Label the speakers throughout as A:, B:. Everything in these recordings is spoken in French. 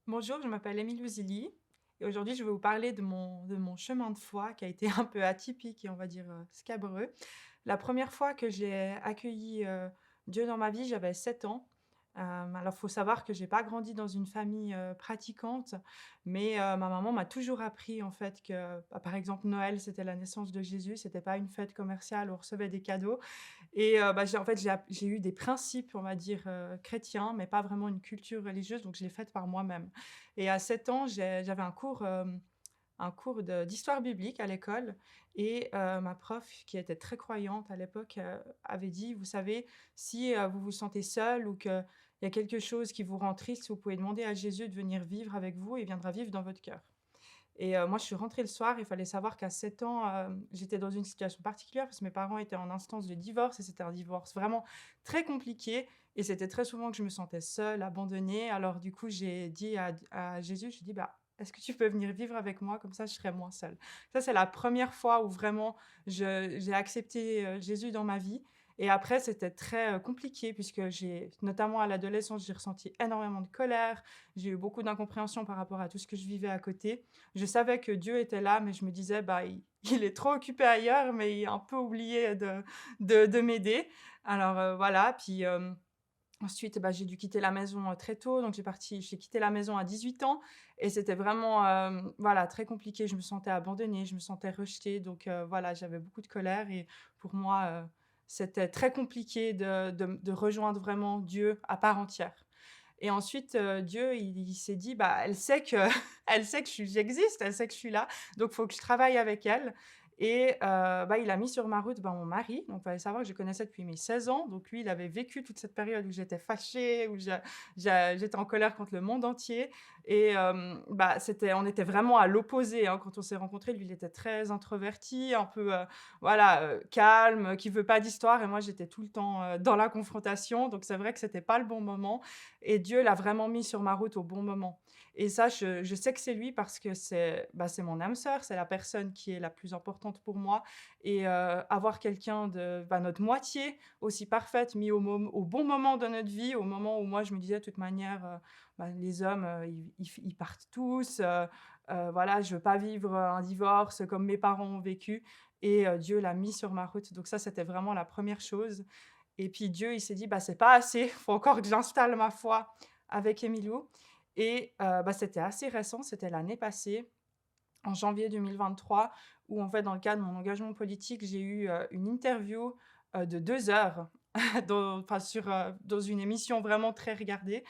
A: Bonjour, je m'appelle Émilie Ouzili et aujourd'hui je vais vous parler de mon chemin de foi qui a été un peu atypique et on va dire, scabreux. La première fois que j'ai accueilli, Dieu dans ma vie, j'avais 7 ans. Alors faut savoir que j'ai pas grandi dans une famille, pratiquante, mais ma maman m'a toujours appris en fait que, bah, par exemple Noël, c'était la naissance de Jésus, c'était pas une fête commerciale où on recevait des cadeaux et bah, j'ai eu des principes, on va dire, chrétiens, mais pas vraiment une culture religieuse, donc je l'ai faite par moi-même. Et à 7 ans, j'avais un cours d'histoire biblique à l'école et ma prof, qui était très croyante à l'époque, avait dit: «Vous savez, si, vous vous sentez seul ou qu'il y a quelque chose qui vous rend triste, vous pouvez demander à Jésus de venir vivre avec vous et il viendra vivre dans votre cœur». Et moi, je suis rentrée le soir. Il fallait savoir qu'à 7 ans, j'étais dans une situation particulière parce que mes parents étaient en instance de divorce et c'était un divorce vraiment très compliqué et c'était très souvent que je me sentais seule, abandonnée. Alors du coup, j'ai dit à Jésus, j'ai dit: «Bah, est-ce que tu peux venir vivre avec moi? Comme ça, je serai moins seule». Ça, c'est la première fois où vraiment j'ai accepté, Jésus dans ma vie et après c'était très, compliqué puisque j'ai notamment à l'adolescence, j'ai ressenti énormément de colère, j'ai eu beaucoup d'incompréhension par rapport à tout ce que je vivais à côté. Je savais que Dieu était là, mais je me disais: «Bah, il est trop occupé ailleurs, mais il a un peu oublié de m'aider». Alors, voilà, puis, ensuite, bah, j'ai dû quitter la maison, très tôt, donc j'ai quitté la maison à 18 ans et c'était vraiment, voilà, très compliqué. Je me sentais abandonnée, je me sentais rejetée, donc voilà, j'avais beaucoup de colère et pour moi, c'était très compliqué de rejoindre vraiment Dieu à part entière. Et ensuite, Dieu, il s'est dit: «Bah, elle sait que elle sait que j'existe, elle sait que je suis là, donc il faut que je travaille avec elle» et bah, il a mis sur ma route, bah, mon mari. Donc il fallait savoir que je connaissais depuis mes 16 ans. Donc lui, il avait vécu toute cette période où j'étais fâchée, où j'étais en colère contre le monde entier et bah, on était vraiment à l'opposé, hein, quand on s'est rencontrés. Lui, il était très introverti, un peu, voilà, calme, qui veut pas d'histoire et moi, j'étais tout le temps, dans la confrontation. Donc c'est vrai que c'était pas le bon moment et Dieu l'a vraiment mis sur ma route au bon moment. Et ça, je sais que c'est lui parce que c'est mon âme sœur, c'est la personne qui est la plus importante pour moi et avoir quelqu'un de notre moitié aussi parfaite mis au bon moment de notre vie, au moment où moi je me disais de toute manière, les hommes, ils partent tous, voilà, je veux pas vivre, un divorce comme mes parents ont vécu et Dieu l'a mis sur ma route. Donc ça, c'était vraiment la première chose et puis Dieu, il s'est dit: «Bah, c'est pas assez, faut encore que j'installe ma foi avec Emilio» et bah, c'était assez récent, c'était l'année passée, en janvier 2023, où en fait, dans le cadre de mon engagement politique, j'ai eu, une interview, de 2 heures dans une émission vraiment très regardée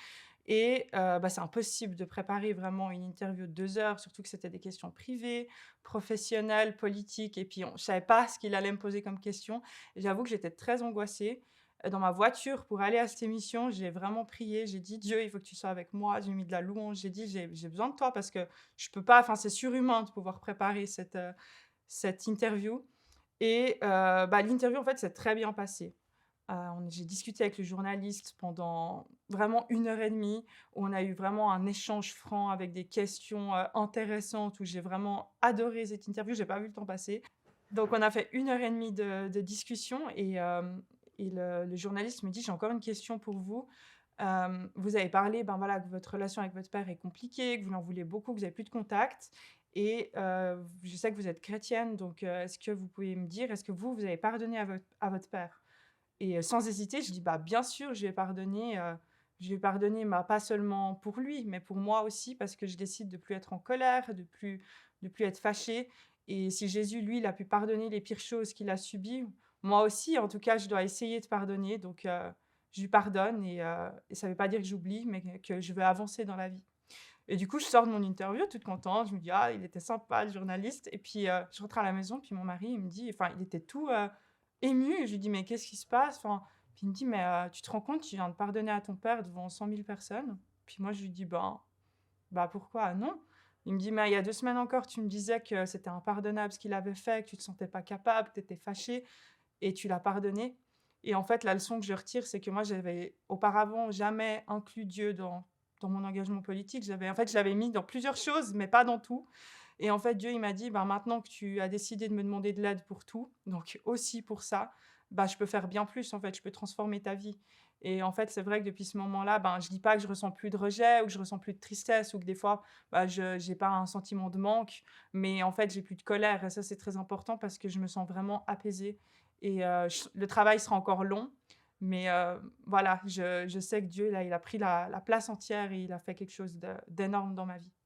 A: et bah, c'est impossible de préparer vraiment une interview de 2 heures, surtout que c'était des questions privées, professionnelles, politiques et puis je savais pas ce qu'il allait me poser comme question et j'avoue que j'étais très angoissée. Dans ma voiture pour aller à cette émission, j'ai vraiment prié, j'ai dit: «Dieu, il faut que tu sois avec moi». J'ai mis de la louange, j'ai dit: «J'ai besoin de toi parce que je peux pas, enfin, c'est surhumain de pouvoir préparer cette interview» et bah, l'interview, en fait, s'est très bien passée. J'ai discuté avec le journaliste pendant vraiment 1 heure et demie, où on a eu vraiment un échange franc avec des questions, intéressantes, où j'ai vraiment adoré cette interview, j'ai pas vu le temps passer. Donc on a fait 1 heure et demie de discussion et le journaliste me dit: «J'ai encore une question pour vous. Vous avez parlé, ben, voilà, que votre relation avec votre père est compliquée, que vous l'en voulez beaucoup, que vous avez plus de contact et je sais que vous êtes chrétienne, donc est-ce que vous pouvez me dire, est-ce que vous avez pardonné à votre père?» Et sans hésiter, je dis: «Bah, bien sûr, je vais pardonner, bah, pas seulement pour lui, mais pour moi aussi parce que je décide de plus être en colère, de plus être fâchée et si Jésus, lui, il a pu pardonner les pires choses qu'il a subies, moi aussi, en tout cas, je dois essayer de pardonner donc je lui pardonne et ça veut pas dire que j'oublie, mais que je veux avancer dans la vie». Et du coup, je sors de mon interview toute contente, je me dis: «Ah, il était sympa le journaliste» et puis, je rentre à la maison, puis mon mari, il me dit enfin, il était tout, ému et je lui dis: «Mais qu'est-ce qui se passe?» Enfin, puis il me dit: «Mais, tu te rends compte, tu viens de pardonner à ton père devant 100 000 personnes?» Puis moi, je lui dis: «Ben, pourquoi? Non». Il me dit: «Mais il y a 2 semaines encore, tu me disais que c'était impardonnable ce qu'il avait fait, que tu te sentais pas capable, que tu étais fâchée et tu l'as pardonné». Et en fait, la leçon que je retire, c'est que moi, j'avais auparavant jamais inclus Dieu dans mon engagement politique. Je l'avais mis dans plusieurs choses, mais pas dans tout. Et en fait, Dieu, il m'a dit: «Ben, maintenant que tu as décidé de me demander de l'aide pour tout, donc aussi pour ça, bah, je peux faire bien plus, en fait, je peux transformer ta vie et en fait, c'est vrai que depuis ce moment-là, ben, je dis pas que je ressens plus de rejet ou que je ressens plus de tristesse ou que des fois, bah, je j'ai pas un sentiment de manque, mais en fait, j'ai plus de colère et ça, c'est très important parce que je me sens vraiment apaisée et le travail sera encore long, mais voilà, je sais que Dieu, là, il a pris la place entière et il a fait quelque chose d'énorme dans ma vie.